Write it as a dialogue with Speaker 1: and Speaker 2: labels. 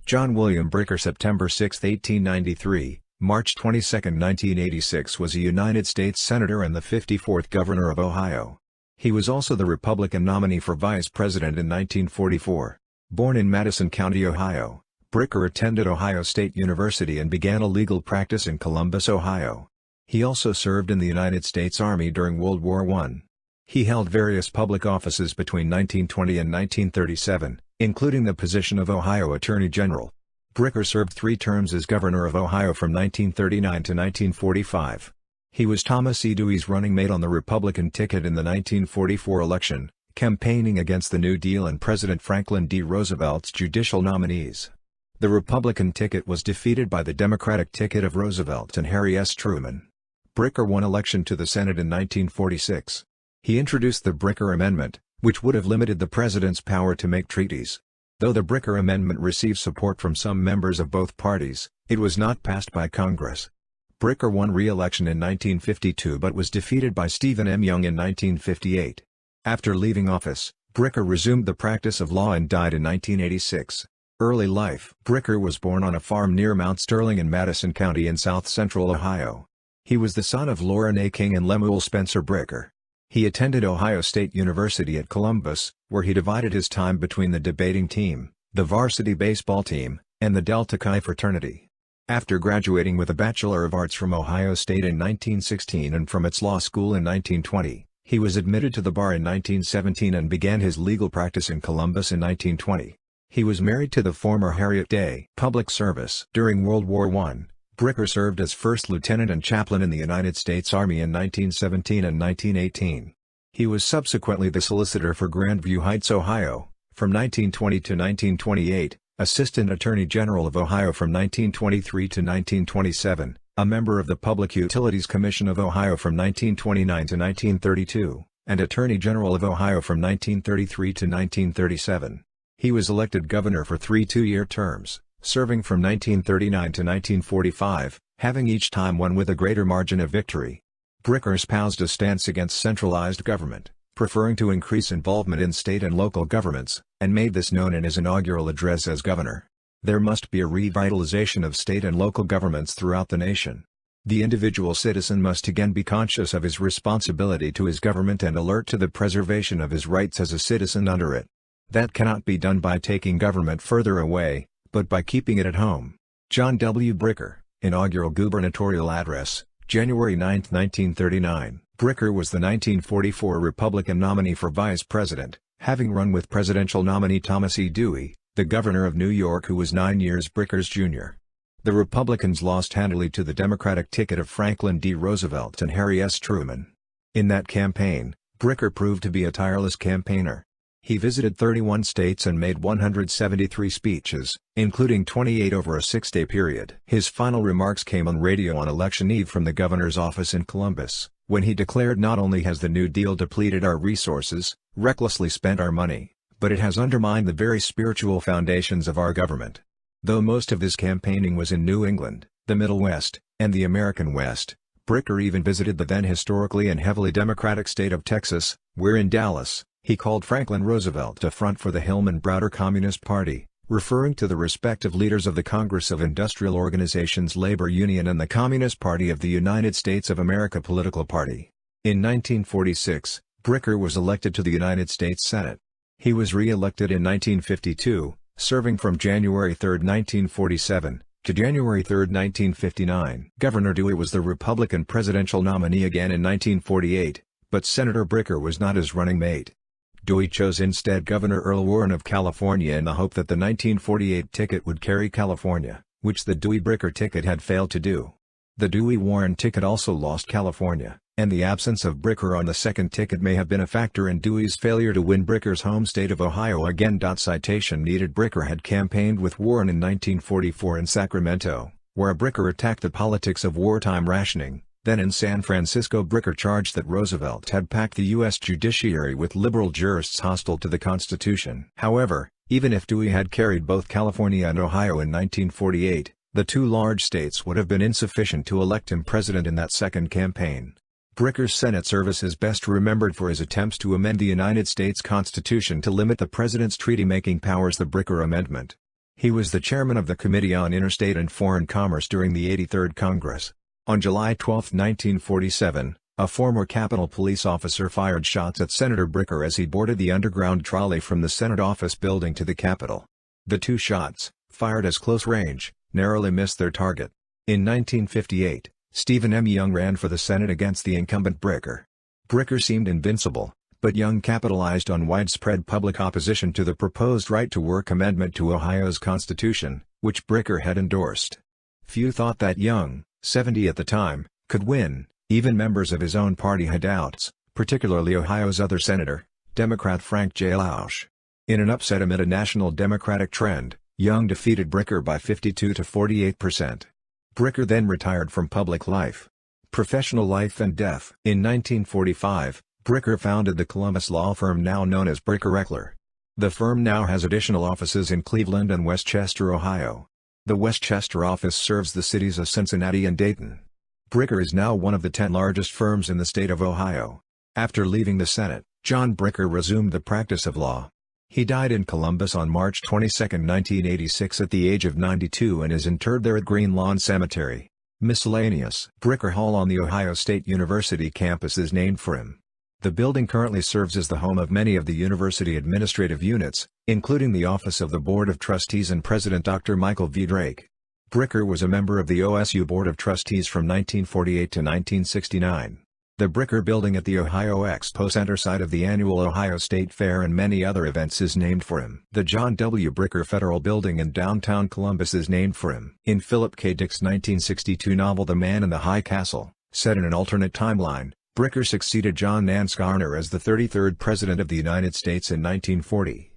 Speaker 1: John William Bricker, September 6, 1893, March 22, 1986, was a United States Senator and the 54th Governor of Ohio. He was also the Republican nominee for Vice President in 1944. Born in Madison County, Ohio, Bricker attended Ohio State University and began a legal practice in Columbus, Ohio. He also served in the United States Army during World War I. He held various public offices between 1920 and 1937, including the position of Ohio Attorney General. Bricker served 3 terms as Governor of Ohio from 1939 to 1945. He was Thomas E. Dewey's running mate on the Republican ticket in the 1944 election, campaigning against the New Deal and President Franklin D. Roosevelt's judicial nominees. The Republican ticket was defeated by the Democratic ticket of Roosevelt and Harry S. Truman. Bricker won election to the Senate in 1946. He introduced the Bricker Amendment, which would have limited the president's power to make treaties. Though the Bricker Amendment received support from some members of both parties, it was not passed by Congress. Bricker won re-election in 1952 but was defeated by Stephen M. Young in 1958. After leaving office, Bricker resumed the practice of law and died in 1986. Early life: Bricker was born on a farm near Mount Sterling in Madison County in south-central Ohio. He was the son of Lauren A. King and Lemuel Spencer Bricker. He attended Ohio State University at Columbus, where he divided his time between the debating team, the varsity baseball team, and the Delta Chi fraternity. After graduating with a Bachelor of Arts from Ohio State in 1916 and from its law school in 1920, he was admitted to the bar in 1917 and began his legal practice in Columbus in 1920. He was married to the former Harriet Day. Public service: during World War I, Bricker served as first lieutenant and chaplain in the United States Army in 1917 and 1918. He was subsequently the solicitor for Grandview Heights, Ohio, from 1920 to 1928, Assistant Attorney General of Ohio from 1923 to 1927, a member of the Public Utilities Commission of Ohio from 1929 to 1932, and Attorney General of Ohio from 1933 to 1937. He was elected governor for 3 two-year terms, serving from 1939 to 1945, having each time won with a greater margin of victory. Bricker espoused a stance against centralized government, preferring to increase involvement in state and local governments, and made this known in his inaugural address as governor. There must be a revitalization of state and local governments throughout the nation. The individual citizen must again be conscious of his responsibility to his government and alert to the preservation of his rights as a citizen under it. That cannot be done by taking government further away, but by keeping it at home. John W. Bricker, Inaugural Gubernatorial Address, January 9, 1939. Bricker was the 1944 Republican nominee for Vice President, having run with presidential nominee Thomas E. Dewey, the governor of New York, who was 9 years Bricker's junior. The Republicans lost handily to the Democratic ticket of Franklin D. Roosevelt and Harry S. Truman. In that campaign, Bricker proved to be a tireless campaigner. He visited 31 states and made 173 speeches, including 28 over a 6-day period. His final remarks came on radio on election eve from the governor's office in Columbus, when he declared, "Not only has the New Deal depleted our resources, recklessly spent our money, but it has undermined the very spiritual foundations of our government." Though most of his campaigning was in New England, the Middle West, and the American West, Bricker even visited the then historically and heavily Democratic state of Texas, where in Dallas, he called Franklin Roosevelt a front for the Hillman Browder Communist Party, referring to the respective leaders of the Congress of Industrial Organizations Labor Union and the Communist Party of the United States of America political party. In 1946, Bricker was elected to the United States Senate. He was re-elected in 1952, serving from January 3, 1947, to January 3, 1959. Governor Dewey was the Republican presidential nominee again in 1948, but Senator Bricker was not his running mate. Dewey chose instead Governor Earl Warren of California in the hope that the 1948 ticket would carry California, which the Dewey-Bricker ticket had failed to do. The Dewey-Warren ticket also lost California, and the absence of Bricker on the second ticket may have been a factor in Dewey's failure to win Bricker's home state of Ohio again. Citation needed: Bricker had campaigned with Warren in 1944 in Sacramento, where Bricker attacked the politics of wartime rationing. Then in San Francisco, Bricker charged that Roosevelt had packed the U.S. judiciary with liberal jurists hostile to the Constitution. However, even if Dewey had carried both California and Ohio in 1948, the 2 large states would have been insufficient to elect him president in that second campaign. Bricker's Senate service is best remembered for his attempts to amend the United States Constitution to limit the president's treaty-making powers, the Bricker Amendment. He was the chairman of the Committee on Interstate and Foreign Commerce during the 83rd Congress. On July 12, 1947, a former Capitol Police officer fired shots at Senator Bricker as he boarded the underground trolley from the Senate office building to the Capitol. The two shots, fired as close range, narrowly missed their target. In 1958, Stephen M. Young ran for the Senate against the incumbent Bricker. Bricker seemed invincible, but Young capitalized on widespread public opposition to the proposed right-to-work amendment to Ohio's Constitution, which Bricker had endorsed. Few thought that Young, 70 at the time, could win. Even members of his own party had doubts, particularly Ohio's other senator, Democrat Frank J. Lausch. In an upset amid a national Democratic trend, Young defeated Bricker by 52 to 48%. Bricker then retired from public life. Professional life and death. In 1945, Bricker founded the Columbus law firm now known as Bricker-Eckler. The firm now has additional offices in Cleveland and Westchester, Ohio. The Westchester office serves the cities of Cincinnati and Dayton. Bricker is now one of the 10 largest firms in the state of Ohio. After leaving the Senate, John Bricker resumed the practice of law. He died in Columbus on March 22, 1986 at the age of 92 and is interred there at Green Lawn Cemetery. Miscellaneous. Bricker Hall on the Ohio State University campus is named for him. The building currently serves as the home of many of the university administrative units, including the Office of the Board of Trustees and President Dr. Michael V. Drake. Bricker was a member of the OSU Board of Trustees from 1948 to 1969. The Bricker Building at the Ohio Expo Center site of the annual Ohio State Fair and many other events is named for him. The John W. Bricker Federal Building in downtown Columbus is named for him. In Philip K. Dick's 1962 novel The Man in the High Castle, set in an alternate timeline, Bricker succeeded John Nance Garner as the 33rd President of the United States in 1940.